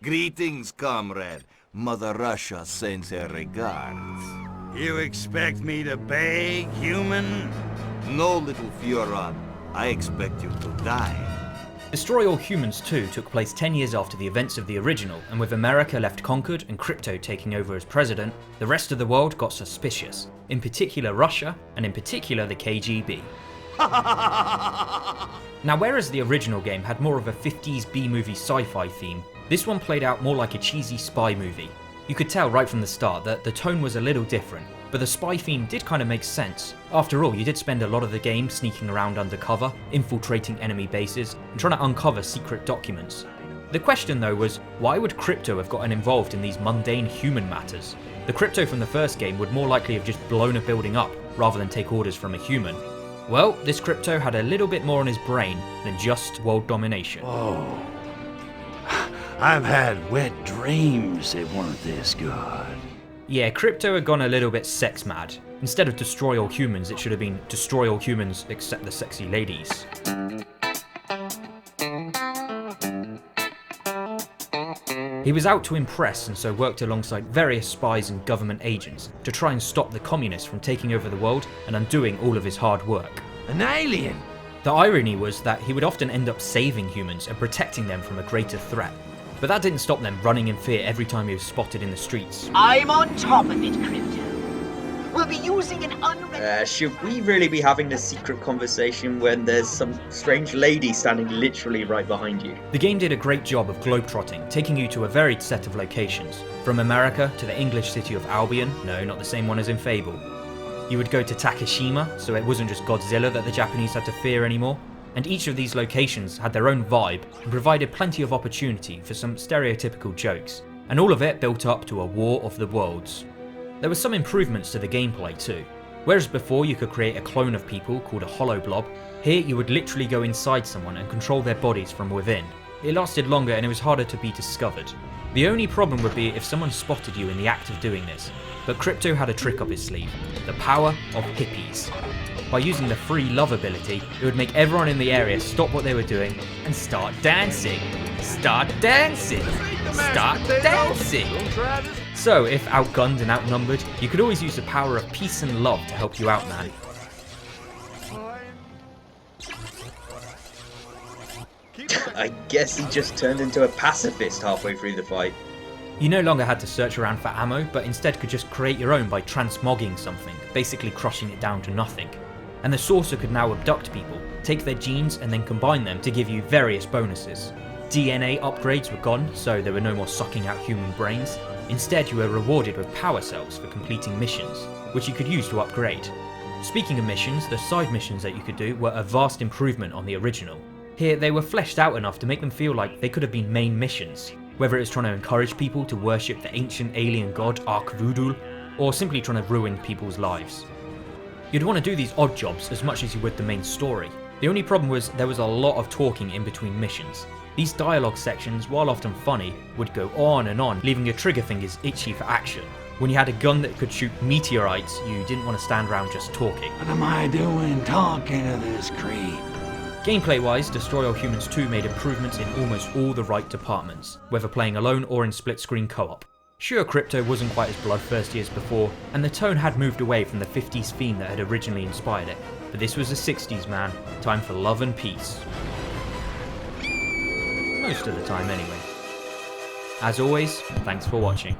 Greetings, comrade. Mother Russia sends her regards. You expect me to beg, human? No, little Furon. I expect you to die. Destroy All Humans 2 took place 10 years after the events of the original, and with America left conquered and Crypto taking over as president, the rest of the world got suspicious, in particular Russia, and in particular the KGB. Now, whereas the original game had more of a 50s B-movie sci-fi theme, this one played out more like a cheesy spy movie. You could tell right from the start that the tone was a little different, but the spy theme did kind of make sense. After all, you did spend a lot of the game sneaking around undercover, infiltrating enemy bases, and trying to uncover secret documents. The question though was, why would Crypto have gotten involved in these mundane human matters? The Crypto from the first game would more likely have just blown a building up, rather than take orders from a human. Well, this Crypto had a little bit more on his brain than just world domination. Oh, I've had wet dreams that weren't this good. Yeah, Crypto had gone a little bit sex mad. Instead of destroy all humans, it should have been destroy all humans except the sexy ladies. He was out to impress and so worked alongside various spies and government agents to try and stop the communists from taking over the world and undoing all of his hard work. An alien? The irony was that he would often end up saving humans and protecting them from a greater threat. But that didn't stop them running in fear every time he was spotted in the streets. I'm on top of it, Crypto. We'll be using an Should we really be having this secret conversation when there's some strange lady standing literally right behind you? The game did a great job of globetrotting, taking you to a varied set of locations. From America to the English city of Albion, no, not the same one as in Fable. You would go to Takoshima, so it wasn't just Godzilla that the Japanese had to fear anymore. And each of these locations had their own vibe and provided plenty of opportunity for some stereotypical jokes, and all of it built up to a war of the worlds. There were some improvements to the gameplay too. Whereas before you could create a clone of people called a hollow blob, here you would literally go inside someone and control their bodies from within. It lasted longer and it was harder to be discovered. The only problem would be if someone spotted you in the act of doing this, but Crypto had a trick up his sleeve, the power of hippies. By using the free love ability, it would make everyone in the area stop what they were doing and start dancing. Start dancing! Start dancing! So, if outgunned and outnumbered, you could always use the power of peace and love to help you out, man. I guess he just turned into a pacifist halfway through the fight. You no longer had to search around for ammo, but instead could just create your own by transmogging something, basically crushing it down to nothing. And the sorcerer could now abduct people, take their genes and then combine them to give you various bonuses. DNA upgrades were gone, so there were no more sucking out human brains. Instead, you were rewarded with power cells for completing missions, which you could use to upgrade. Speaking of missions, the side missions that you could do were a vast improvement on the original. Here, they were fleshed out enough to make them feel like they could have been main missions, whether it's trying to encourage people to worship the ancient alien god Arkvoodoo, or simply trying to ruin people's lives. You'd want to do these odd jobs as much as you would the main story. The only problem was there was a lot of talking in between missions. These dialogue sections, while often funny, would go on and on, leaving your trigger fingers itchy for action. When you had a gun that could shoot meteorites, you didn't want to stand around just talking. What am I doing talking to this creep? Gameplay-wise, Destroy All Humans 2 made improvements in almost all the right departments, whether playing alone or in split-screen co-op. Sure, Crypto wasn't quite as bloodthirsty as before, and the tone had moved away from the 50s theme that had originally inspired it, but this was the 60s, man. Time for love and peace. Most of the time, anyway. As always, thanks for watching.